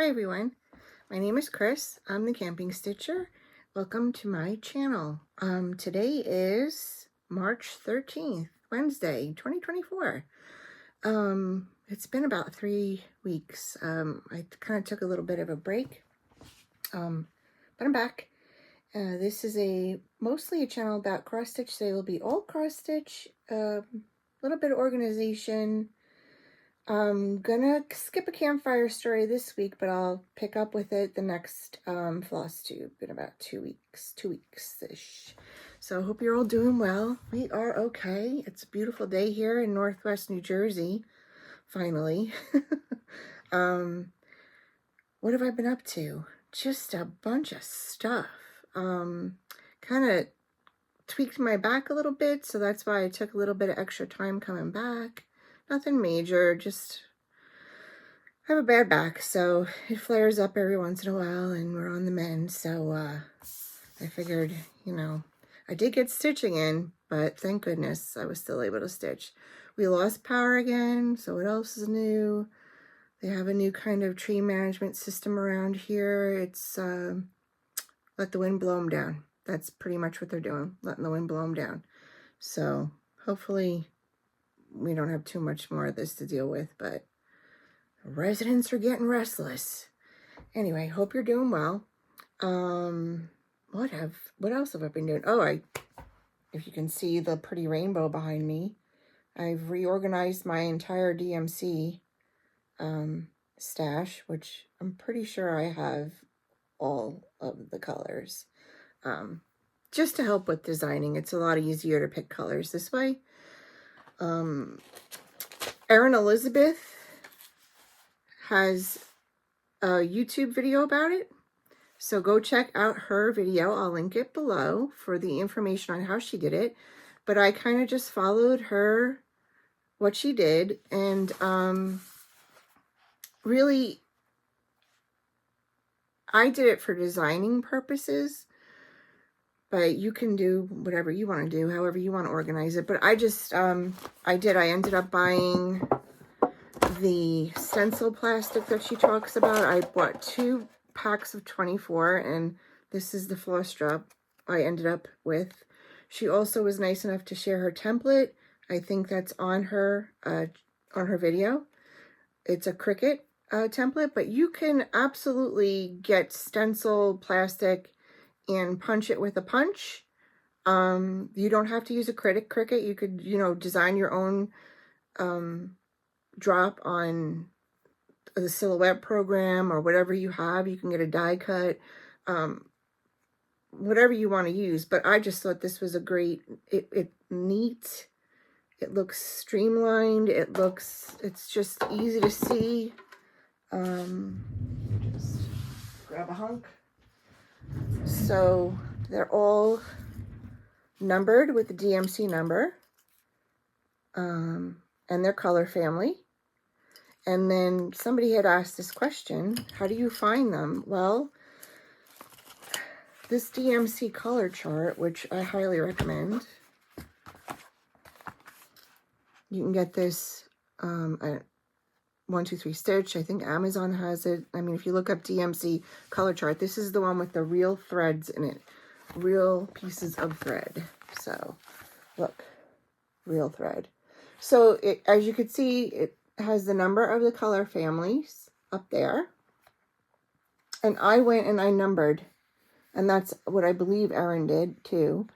Hi everyone, my name is Chris. I'm the Camping Stitcher. Welcome to my channel. Today is March 13th, Wednesday, 2024. It's been about 3 weeks. I kind of took a little bit of a break, but I'm back. This is mostly a channel about cross stitch. Today will be all cross stitch, a little bit of organization. I'm gonna skip a campfire story this week, but I'll pick up with it the next Flosstube in about 2 weeks-ish. So I hope you're all doing well. We are okay. It's a beautiful day here in Northwest New Jersey, finally. What have I been up to? Just a bunch of stuff. Kind of tweaked my back a little bit, so that's why I took a little bit of extra time coming back. Nothing major, just I have a bad back, so it flares up every once in a while, and we're on the mend. So I figured, I did get stitching in, but thank goodness I was still able to stitch. We lost power again, so what else is new? They have a new kind of tree management system around here. It's let the wind blow them down. That's pretty much what they're doing, letting the wind blow them down. So hopefully we don't have too much more of this to deal with, but residents are getting restless. Anyway, hope you're doing well. What else have I been doing? Oh, if you can see the pretty rainbow behind me, I've reorganized my entire DMC stash, which I'm pretty sure I have all of the colors. Just to help with designing, it's a lot easier to pick colors this way. Erin Elizabeth has a YouTube video about it, so go check out her video. I'll link it below for the information on how she did it, but I kind of just followed her, what she did, and really I did it for designing purposes, but you can do whatever you want to do, however you want to organize it. But I just, I ended up buying the stencil plastic that she talks about. I bought 2 packs of 24, and this is the Flosstube I ended up with. She also was nice enough to share her template. I think that's on her video. It's a Cricut template, but you can absolutely get stencil plastic and punch it with a punch. You don't have to use a Cricut. You could, design your own drop on the Silhouette program or whatever you have. You can get a die cut, whatever you want to use. But I just thought this was a great, it's neat. It looks streamlined. It's just easy to see. Just grab a hunk. So they're all numbered with the DMC number, and their color family. And then somebody had asked this question, how do you find them? Well, this DMC color chart, which I highly recommend, you can get this at 1-2-3 Stitch. I think Amazon has it. I mean, if you look up DMC color chart, this is the one with the real threads in it. Real pieces of thread. So, look. Real thread. So, as you can see, it has the number of the color families up there. And I went and I numbered. And that's what I believe Erin did, too.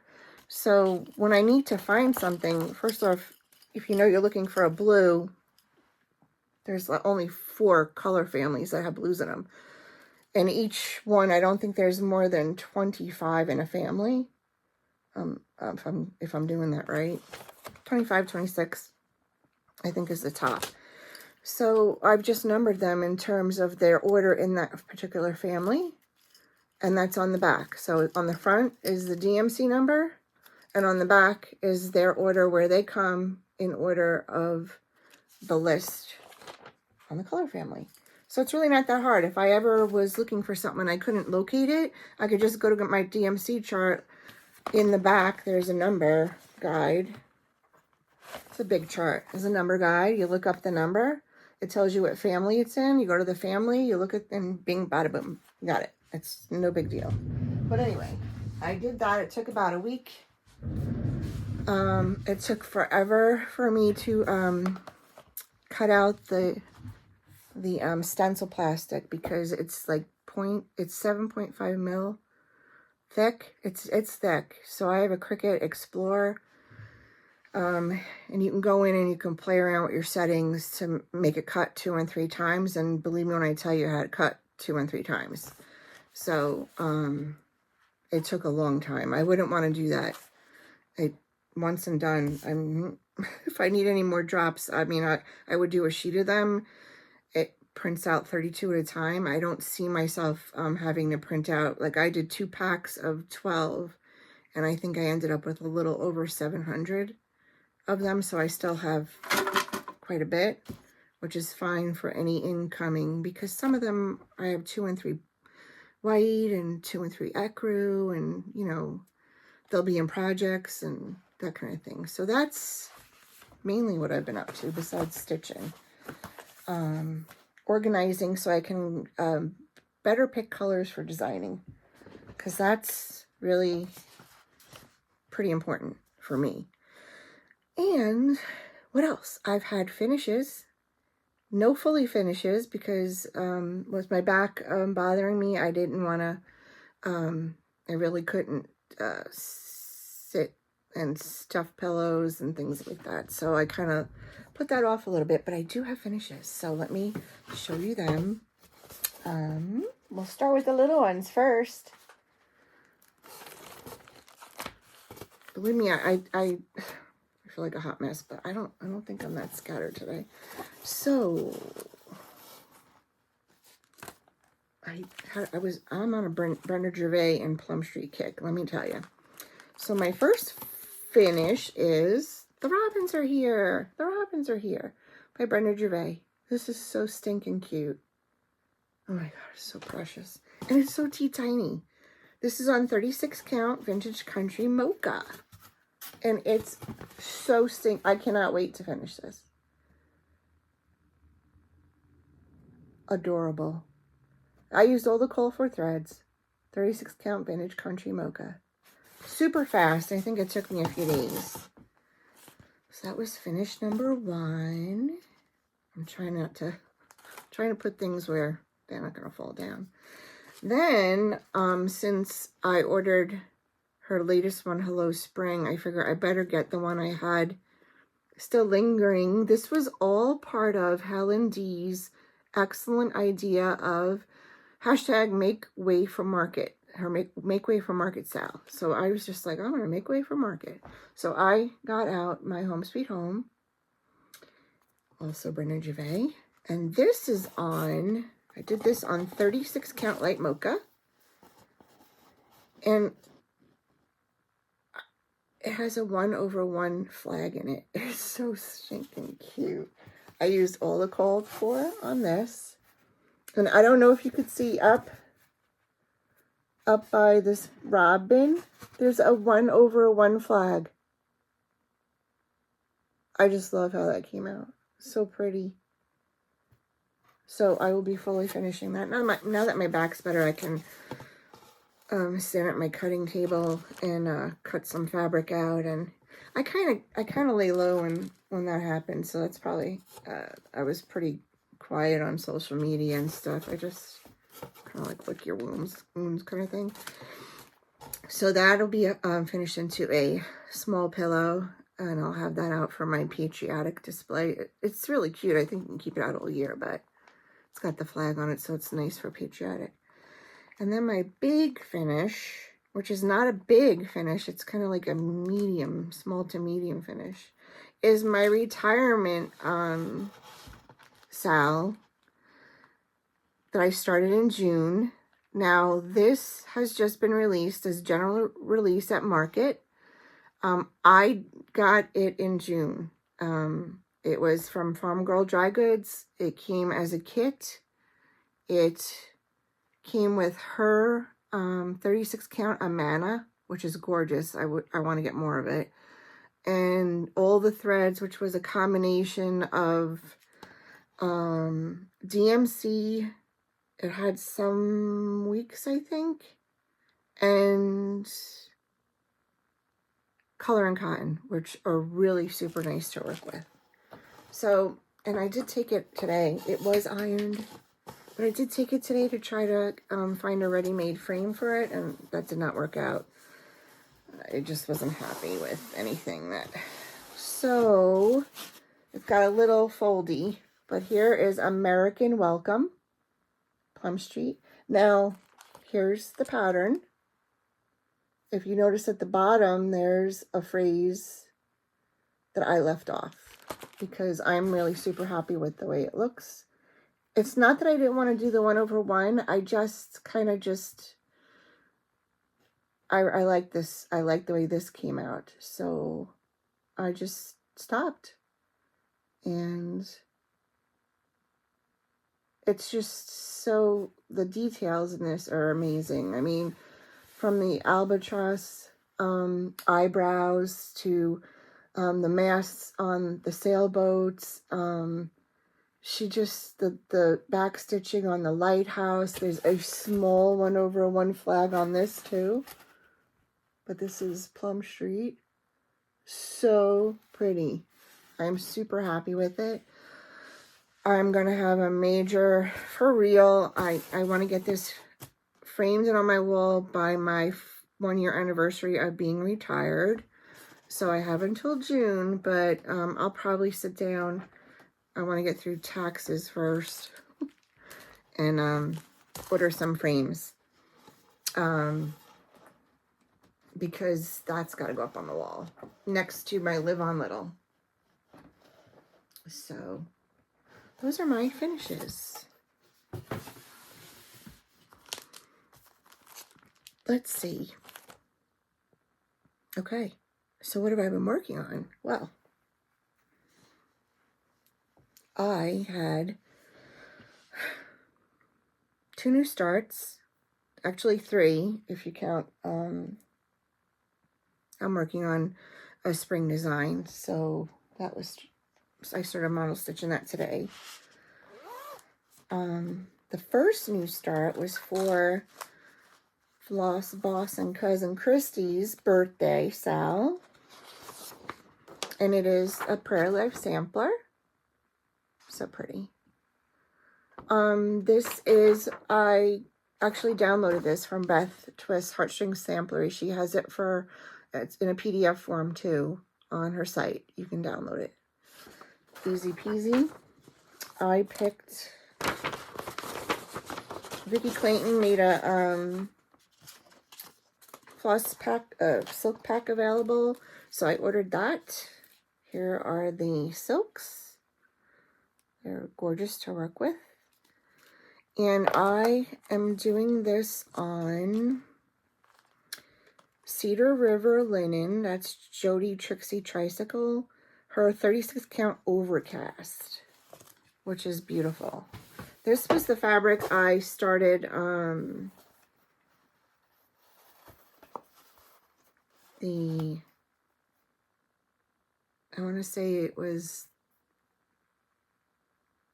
So, when I need to find something, first off, if you know you're looking for a blue, there's only 4 color families that have blues in them. And each one, I don't think there's more than 25 in a family. If I'm doing that right. 25, 26, I think is the top. So I've just numbered them in terms of their order in that particular family. And that's on the back. So on the front is the DMC number. And on the back is their order where they come in order of the list on the color family. So it's really not that hard. If I ever was looking for something and I couldn't locate it, I could just go to my DMC chart. In the back, there's a number guide. It's a big chart. There's a number guide. You look up the number. It tells you what family it's in. You go to the family, you look at them, bing, bada, boom. Got it. It's no big deal. But anyway, I did that. It took about a week. It took forever for me to cut out the stencil plastic because it's like it's 7.5 mil thick. It's thick. So I have a Cricut Explorer. And you can go in and you can play around with your settings to make it cut 2 and 3 times. And believe me when I tell you how to cut 2 and 3 times. So, it took a long time. I wouldn't want to do that. Once and done. If I need any more drops, I mean, I would do a sheet of them. It prints out 32 at a time. I don't see myself, having to print out, like I did 2 packs of 12 and I think I ended up with a little over 700 of them. So I still have quite a bit, which is fine for any incoming because some of them I have 2 and 3 white and 2 and 3 ecru and, you know, they'll be in projects and that kind of thing. So that's mainly what I've been up to besides stitching. Organizing so I can better pick colors for designing because that's really pretty important for me. And what else? I've had finishes. No fully finishes because with my back bothering me, I didn't want to, I really couldn't sit and stuff pillows and things like that. So I kind of put that off a little bit, but I do have finishes. So let me show you them. We'll start with the little ones first. Believe me, I feel like a hot mess, but I don't think I'm that scattered today. So I'm on a Brenda Gervais and Plum Street kick, let me tell you. So my first finish is The Robins Are Here. The Robins Are Here by Brenda Gervais. This is so stinking cute. Oh my god, it's so precious. And it's so tiny. This is on 36 count Vintage Country Mocha. And it's so I cannot wait to finish this. Adorable. I used all the colorful threads. 36 count Vintage Country Mocha. Super fast. I think it took me a few days. So that was finish number 1. I'm trying to put things where they're not going to fall down. Then, since I ordered her latest one, Hello Spring, I figure I better get the one I had still lingering. This was all part of Helen D's excellent idea of hashtag make way for market, her make way for market style. So I was just like, I'm going to make way for market. So I got out my Home Sweet Home, also Brenda Gervais. And this is on, I did this on 36 count light mocha. And it has a 1/1 flag in it. It's so stinking cute. I used all the called for on this. And I don't know if you could see up by this robin, there's a 1/1 flag. I just love how that came out. So pretty. So I will be fully finishing that. Now that my back's better, I can stand at my cutting table and cut some fabric out. And I kind of lay low when that happened. So that's probably I was pretty quiet on social media and stuff. I just kind of like lick your wounds kind of thing. So that'll be finished into a small pillow, and I'll have that out for my patriotic display. It's really cute. I think you can keep it out all year, but it's got the flag on it, so it's nice for patriotic. And then my big finish, which is not a big finish, it's kind of like a medium, small to medium finish, is my retirement sal that I started in June. Now, this has just been released as general release at market. I got it in June. It was from Farm Girl Dry Goods. It came as a kit. It came with her 36 count Amana, which is gorgeous. I want to get more of it. And all the threads, which was a combination of DMC, it had some weeks, I think, and Color and Cotton, which are really super nice to work with. So, and I did take it today. It was ironed, but I did take it today to try to find a ready-made frame for it, and that did not work out. I just wasn't happy with anything that... So, it's got a little foldy, but here is American Welcome, Plum Street. Now, here's the pattern. If you notice at the bottom, there's a phrase that I left off because I'm really super happy with the way it looks. It's not that I didn't want to do the 1/1. I just kind of I like this. I like the way this came out. So I just stopped. And it's just so, the details in this are amazing. I mean, from the albatross eyebrows to the masts on the sailboats. She just, the back stitching on the lighthouse. There's a small 1/1 flag on this too. But this is Plum Street. So pretty. I'm super happy with it. I'm going to have a major, for real, I want to get this framed and on my wall by my 1-year anniversary of being retired. So I have until June, but I'll probably sit down. I want to get through taxes first and order some frames because that's got to go up on the wall next to my Live on Little. So those are my finishes. Let's see. Okay, so what have I been working on? Well, I had 2 new starts, actually 3 if you count. I'm working on a spring design, so that was, I started model stitching that today. The first new start was for Floss Boss and Cousin Christy's birthday, Sal. And it is a Prayer Life sampler. So pretty. This is, I actually downloaded this from Beth Twist Heartstring Samplery. She has it for, it's in a PDF form too on her site. You can download it. Easy peasy. I picked, Vicki Clayton made a floss pack, silk pack available, so I ordered that. Here are the silks. They're gorgeous to work with. And I am doing this on Cedar River linen. That's Jody Trixie Tricycle. Her 36 count overcast, which is beautiful. This was the fabric I started I want to say it was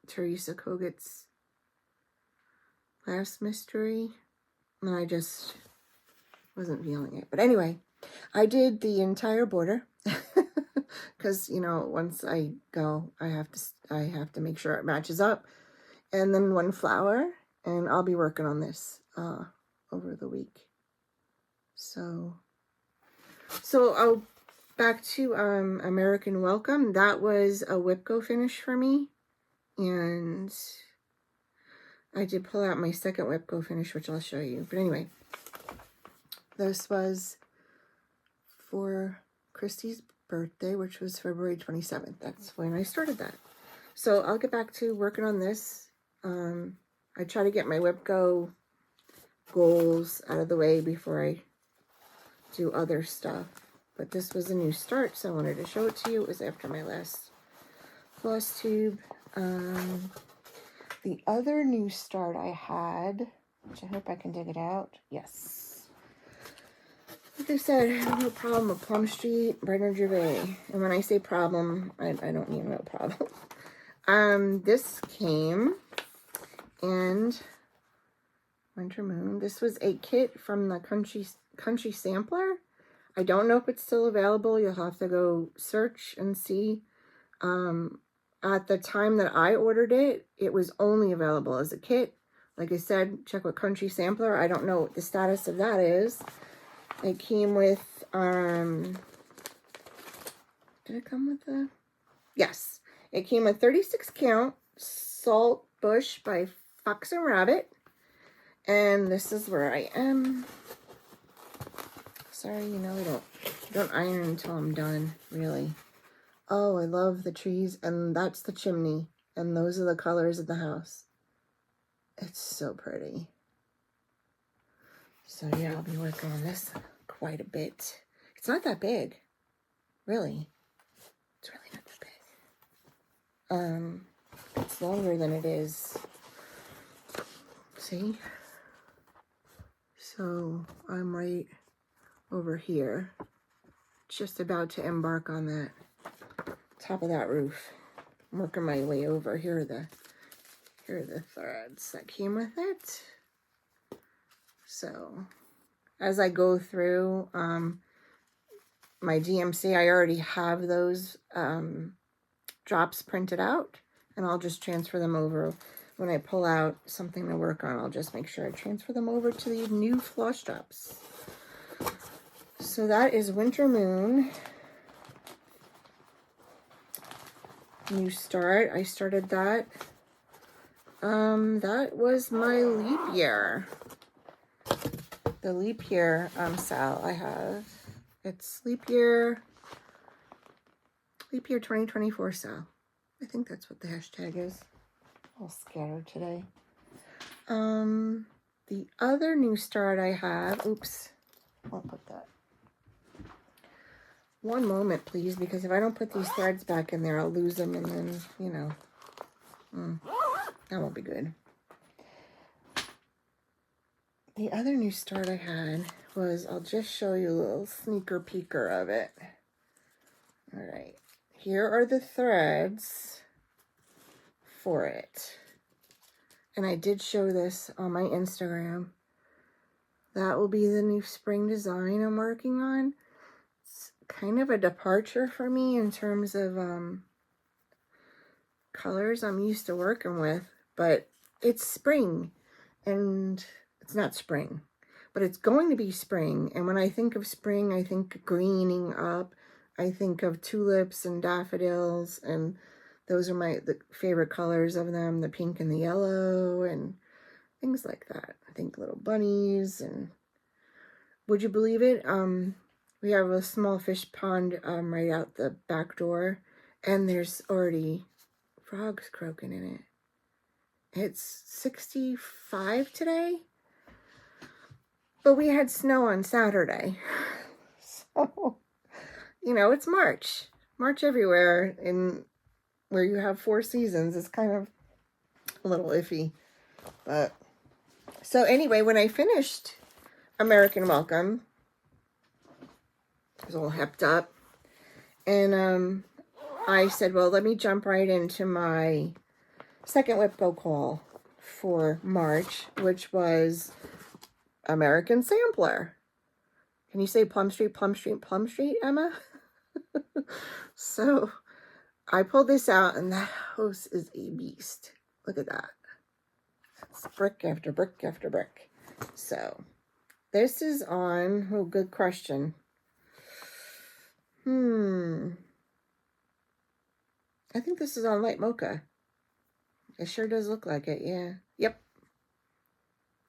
Teresa Koget's last mystery, and I just wasn't feeling it. But anyway, I did the entire border because, you know, once I go, I have to make sure it matches up, and then 1 flower, and I'll be working on this over the week. So I'll back to American Welcome. That was a Whipco finish for me, and I did pull out my second Whipco finish, which I'll show you. But anyway, this was for Christy's birthday, which was February 27th. That's when I started that. So I'll get back to working on this. I try to get my Whipco goals out of the way before I do other stuff. But this was a new start, so I wanted to show it to you. It was after my last Flosstube. The other new start I had, which I hope I can dig it out. Yes. Like I said, I have no problem with Plum Street, Bernard Gervais. And when I say problem, I don't mean no problem. This came, and Winter Moon. This was a kit from the Country Sampler. I don't know if it's still available. You'll have to go search and see. At the time that I ordered it, it was only available as a kit. Like I said, check with Country Sampler. I don't know what the status of that is. It came with, did it come with the? Yes. It came with 36 count Salt Bush by Fox and Rabbit. And this is where I am. Sorry, you know, I don't iron until I'm done, really. Oh, I love the trees, and that's the chimney, and those are the colors of the house. It's so pretty. So yeah, I'll be working on this quite a bit. It's not that big, really. It's really not that big. It's longer than it is. See? So I'm right over here, just about to embark on that top of that roof. I'm working my way over. Here are the threads that came with it. So as I go through my GMC, I already have those drops printed out, and I'll just transfer them over. When I pull out something to work on, I'll just make sure I transfer them over to the new floss drops. So that is Winter Moon. New Start. I started that. That was my leap year. The leap year sale I have. It's leap year 2024 sale. I think that's what the hashtag is. All scattered today. The other New Start I have, oops, I'll put that. One moment, please, because if I don't put these threads back in there, I'll lose them, and then, you know, that won't be good. The other New Start I had was, I'll just show you a little sneaker peeker of it. All right, here are the threads for it. And I did show this on my Instagram. That will be the new spring design I'm working on. It's kind of a departure for me in terms of colors I'm used to working with, but it's spring, and it's not spring, but it's going to be spring. And when I think of spring, I think greening up. I think of tulips and daffodils, and those are the favorite colors of them, the pink and the yellow and things like that. I think little bunnies, and would you believe it? We have a small fish pond right out the back door, and there's already frogs croaking in it. It's 65 today, but we had snow on Saturday. So, you know, it's March. March everywhere in where you have 4 seasons is kind of a little iffy. But so anyway, when I finished American Welcome, I was all hepped up, and I said, well, let me jump right into my second WIPCO call for March, which was American Sampler. Can you say Plum Street, Plum Street, Plum Street, Emma? So I pulled this out, and that house is a beast. Look at that. It's brick after brick after brick. So this is on, oh, good question. I think this is on light mocha. It sure does look like it, yeah.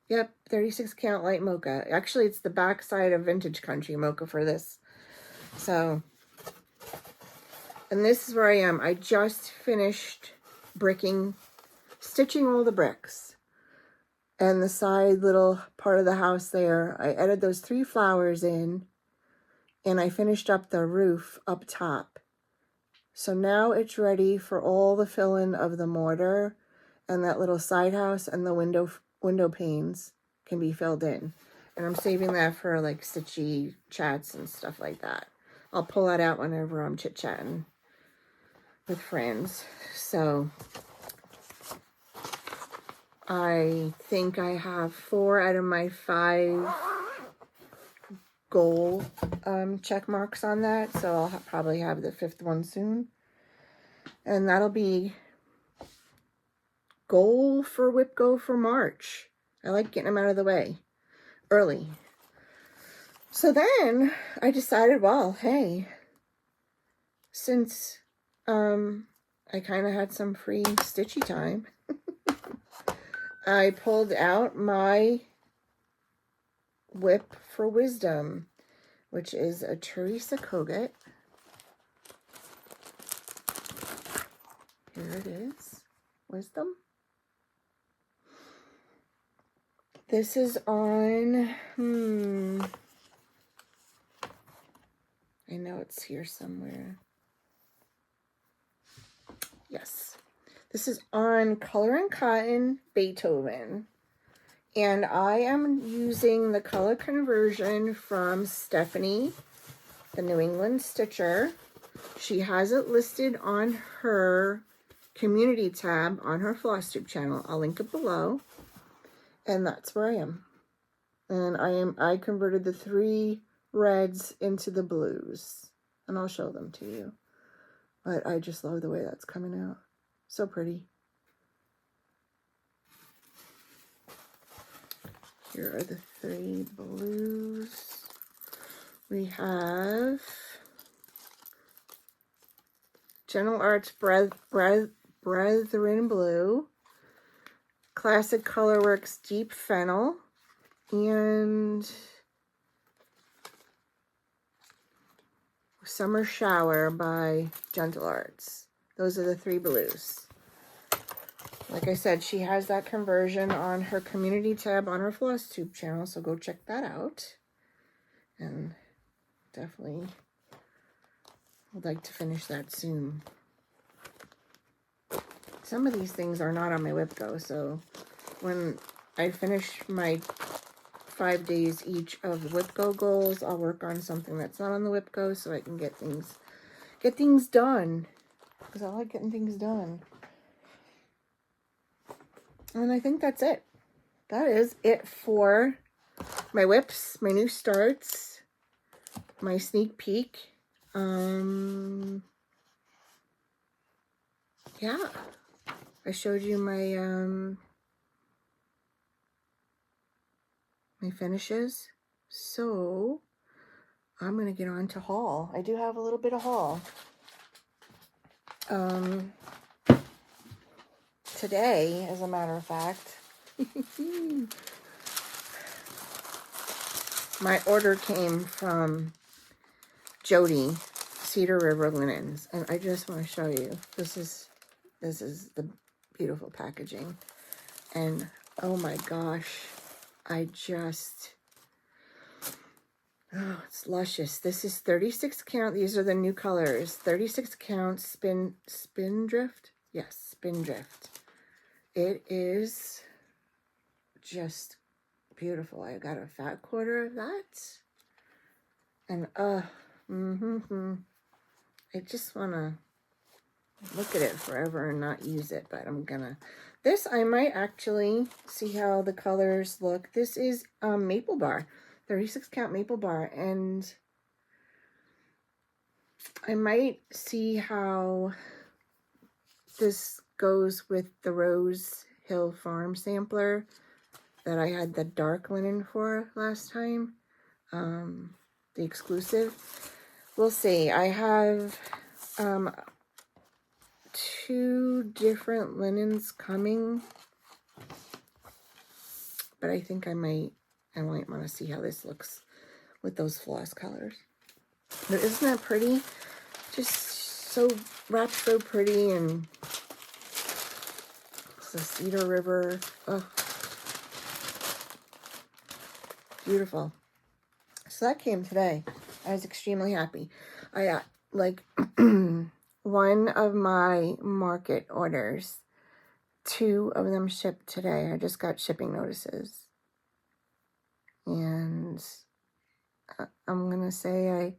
Yep, 36 count light mocha. Actually, it's the back side of Vintage Country mocha for this. So, and this is where I am. I just finished stitching all the bricks. And the side little part of the house there, I added those 3 flowers in, and I finished up the roof up top. So now it's ready for all the fill-in of the mortar, and that little side house and the window panes can be filled in. And I'm saving that for like stitchy chats and stuff like that. I'll pull that out whenever I'm chit-chatting. with friends. So I think I have 4 out of my 5 goal check marks on that. So I'll probably have the 5th one soon. And that'll be goal for Whip Go for March. I like getting them out of the way early. So then I decided, well, hey, since I kind of had some free stitchy time, I pulled out my Whip for Wisdom, which is a Teresa Kogut. Here it is. Wisdom. This is on, I know it's here somewhere. Yes. This is on Color and Cotton Beethoven. And I am using the color conversion from Stephanie, the New England Stitcher. She has it listed on her community tab on her Flosstube channel. I'll link it below. And that's where I am. And I converted the 3 reds into the blues. And I'll show them to you. But I just love the way that's coming out. So pretty. Here are the 3 blues. We have Gentle Arts Brethren Blue, Classic Colorworks Deep Fennel, and Summer Shower by Gentle Arts. Those are the 3 blues. Like I said, she has that conversion on her community tab on her Flosstube channel, so go check that out. And definitely would like to finish that soon. Some of these things are not on my Whip Go, so when I finish my 5 days each of the Whip Go goals, I'll work on something that's not on the Whip Go so I can get things done. Because I like getting things done. And I think that's it. That is it for my whips, my new starts, my sneak peek. Yeah. I showed you my my finishes. So I'm gonna get on to haul. I do have a little bit of haul. Today, as a matter of fact, my order came from Jody, Cedar River Linens, and I just want to show you. This is the beautiful packaging, and oh my gosh, oh, it's luscious. This is 36 count. These are the new colors. 36 count Spindrift. Yes, Spindrift. It is just beautiful. I got a fat quarter of that. And I just want to look at it forever and not use it, but I'm gonna. This I might actually see how the colors look. This is Maple Bar, 36 count Maple Bar, and I might see how this goes with the Rose Hill Farm sampler that I had the dark linen for last time, the exclusive. We'll see. I have 2 different linens coming, but I think I might want to see how this looks with those floss colors. But isn't that pretty? Just so wrapped so pretty, and it's the Cedar River. Oh, beautiful. So that came today. I was extremely happy. I got like one of my market orders, 2 of them shipped today. I just got shipping notices. And I'm going to say I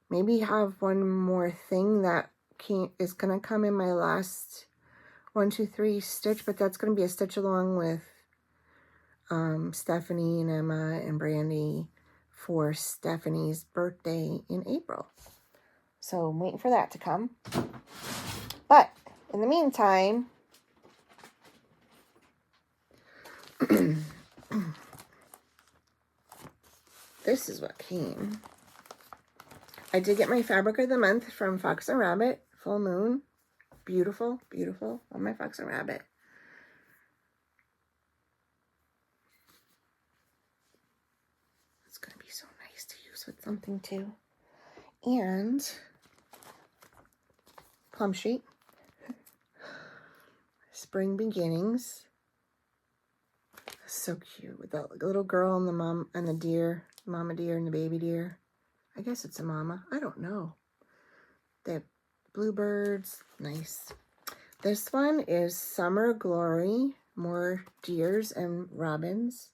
maybe have one more thing that is going to come in my last 1, 2, 3 stitch, but that's going to be a stitch along with Stephanie and Emma and Brandy for Stephanie's birthday in April. So I'm waiting for that to come. But in the meantime, this is what came. I did get my fabric of the month from Fox and Rabbit, Full Moon. Beautiful, beautiful on my Fox and Rabbit. It's going to be so nice to use with something too. And Plum Street. Spring Beginnings. So cute with the little girl and the mom and the deer, mama deer and the baby deer. I guess it's a mama. I don't know. They have bluebirds. Nice. This one is Summer Glory. More deers and robins.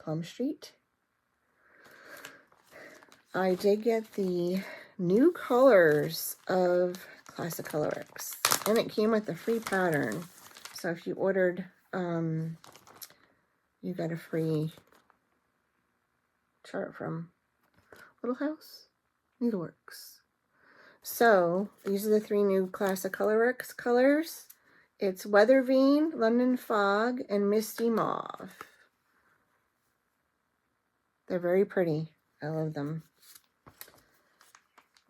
Plum Street. I did get the new colors of Classic Colorworks, and it came with a free pattern. So if you ordered, you got a free chart from Little House Needleworks. So these are the 3 new Classic Colorworks colors. It's Weather Vane, London Fog, and Misty Mauve. They're very pretty. I love them.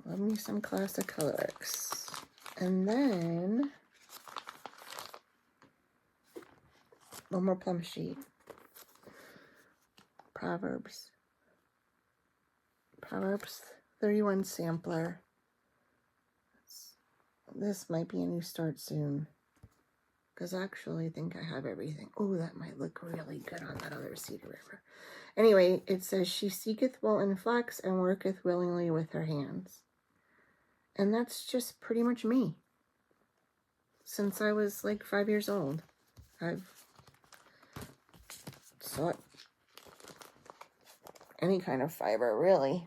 Love me some Classic Colorworks. And then one more Plum Sheet. Proverbs 31 sampler. This might be a new start soon, because actually I think I have everything. Oh, that might look really good on that other Cedar River. Anyway, it says, she seeketh wool and flax and worketh willingly with her hands. And that's just pretty much me. Since I was like 5 years old, I've sought any kind of fiber, really.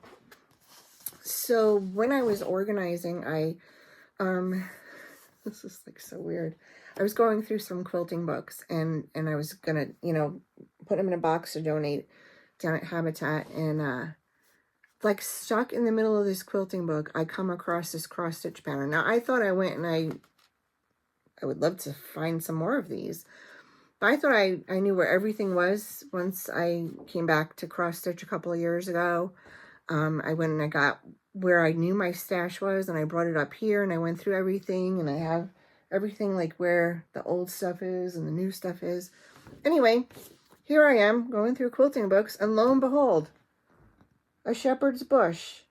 So when I was organizing, this is like so weird. I was going through some quilting books, and I was gonna, put them in a box to donate down at Habitat, and like stuck in the middle of this quilting book, I come across this cross stitch pattern. Now I thought I went and I would love to find some more of these, but I thought I knew where everything was once I came back to cross stitch a couple of years ago. I went and I got where I knew my stash was, and I brought it up here, and I went through everything, and I have everything like where the old stuff is and the new stuff is. Anyway, here I am going through quilting books, and lo and behold, a shepherd's bush.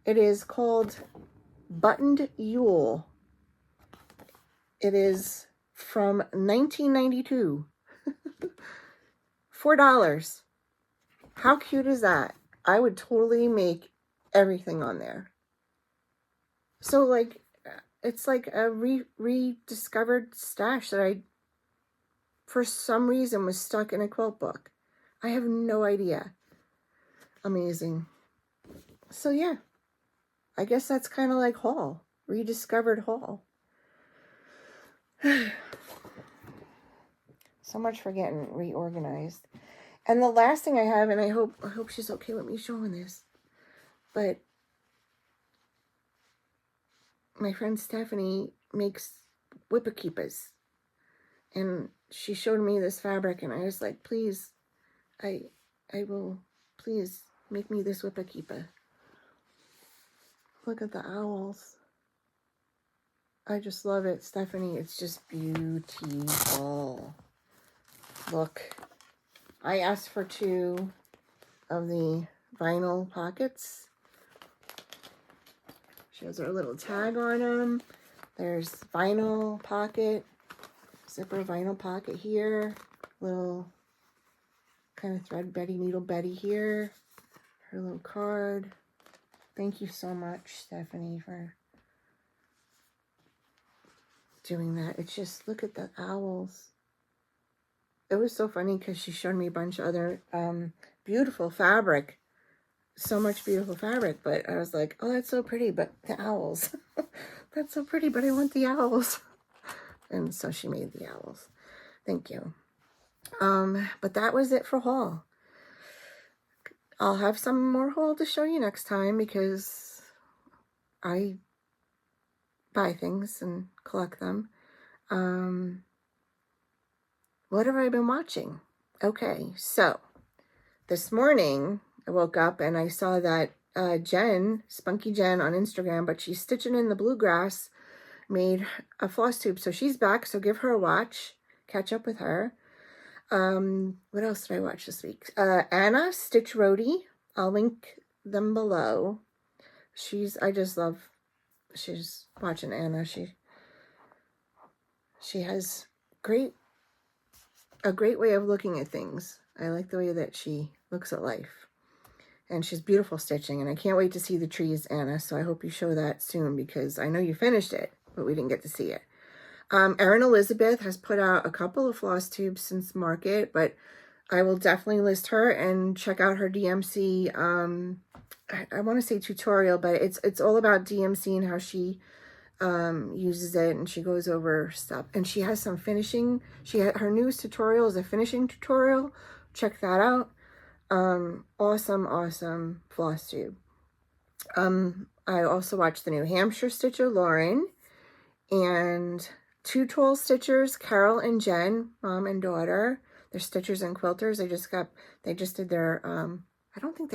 It is called Buttoned Yule. It is from 1992. $4. How cute is that? I would totally make everything on there. So like, it's like a rediscovered stash that I, for some reason, was stuck in a quilt book. I have no idea. Amazing. So yeah, I guess that's kind of like haul. Rediscovered haul. So much for getting reorganized. And the last thing I have, and I hope she's okay with me showing this, but my friend Stephanie makes whippakeepas, and she showed me this fabric, and I was like, please, I will, please make me this whippakeepa. Look at the owls. I just love it, Stephanie. It's just beautiful. Look, I asked for 2 of the vinyl pockets. She has her little tag on them. There's vinyl pocket, zipper vinyl pocket here. Little kind of thread Betty, needle Betty here. Her little card. Thank you so much, Stephanie, for doing that. It's just, look at the owls. It was so funny because she showed me a bunch of other beautiful fabric. so much beautiful fabric, but I was like, oh, that's so pretty, but the owls. That's so pretty, but I want the owls. And so she made the owls. Thank you. But that was it for haul. I'll have some more haul to show you next time because I buy things and collect them. What have I been watching? Okay, so this morning I woke up and I saw that Jen, Spunky Jen on Instagram, but she's stitching in the bluegrass, made a floss tube. So she's back, so give her a watch, catch up with her. What else did I watch this week? Anna Stitch Roadie. I'll link them below. She's watching Anna. She has a great way of looking at things. I like the way that she looks at life. And she's beautiful stitching, and I can't wait to see the trees, Anna, so I hope you show that soon because I know you finished it, but we didn't get to see it. Erin Elizabeth has put out a couple of floss tubes since market, but I will definitely list her and check out her DMC. I want to say tutorial, but it's all about DMC and how she uses it, and she goes over stuff. And she has some finishing. Her newest tutorial is a finishing tutorial. Check that out. Awesome floss tube. I also watched the New Hampshire Stitcher, Lauren, and two tall stitchers, Carol and Jen, mom and daughter. They're stitchers and quilters. They just did their, I don't know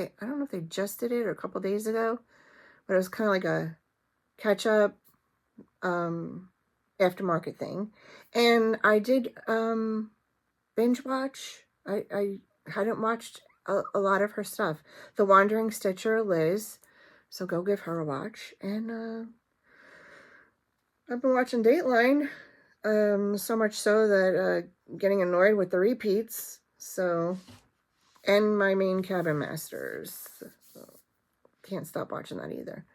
if they just did it or a couple days ago, but it was kind of like a catch up, aftermarket thing. And I did, binge watch. I hadn't watched a lot of her stuff. The Wandering Stitcher, Liz. So go give her a watch. And, I've been watching Dateline, so much so that getting annoyed with the repeats. So, and my main Cabin Masters. So, can't stop watching that either.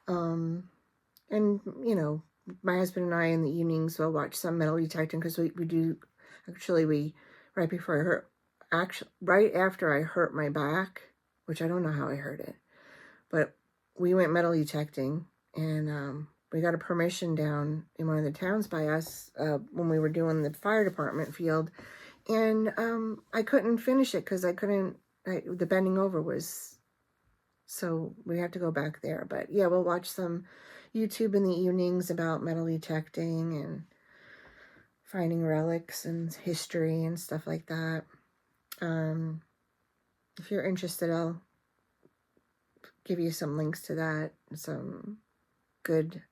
And you know, my husband and I in the evenings will watch some metal detecting because we do. Actually, right after I hurt my back, which I don't know how I hurt it, but we went metal detecting and we got a permission down in one of the towns by us when we were doing the fire department field. And I couldn't finish it because the bending over was, so we have to go back there. But yeah, we'll watch some YouTube in the evenings about metal detecting and finding relics and history and stuff like that. If you're interested, I'll give you some links to that, some good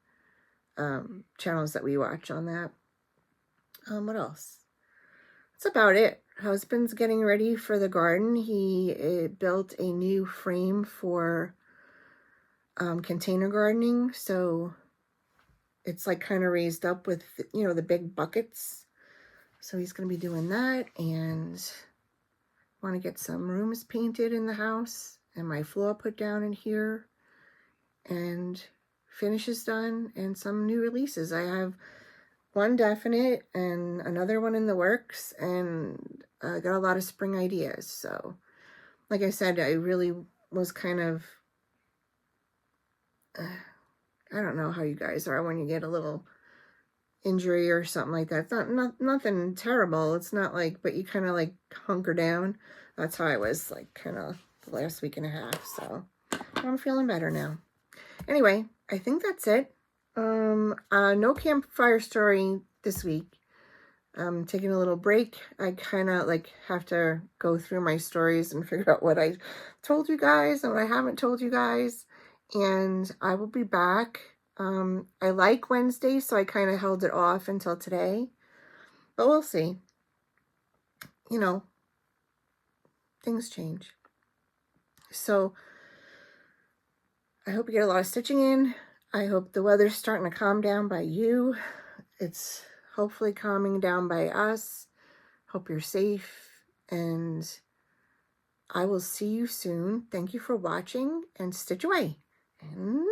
channels that we watch on that. What else? That's about it. Husband's getting ready for the garden. He built a new frame for container gardening, so it's like kind of raised up with, you know, the big buckets. So he's going to be doing that, and want to get some rooms painted in the house and my floor put down in here, and finishes done, and some new releases. I have one definite and another one in the works, and I got a lot of spring ideas. So like I said, I really was kind of I don't know how you guys are when you get a little injury or something like that. It's not nothing terrible. It's not like, but you kind of like hunker down. That's how I was like kind of the last week and a half. So I'm feeling better now. Anyway, I think that's it. No campfire story this week. I'm taking a little break. I kind of like have to go through my stories and figure out what I told you guys and what I haven't told you guys. And I will be back. I like Wednesday, so I kind of held it off until today. But we'll see. You know, things change. So I hope you get a lot of stitching in. I hope the weather's starting to calm down by you. It's hopefully calming down by us. Hope you're safe, and I will see you soon. Thank you for watching, and stitch away. And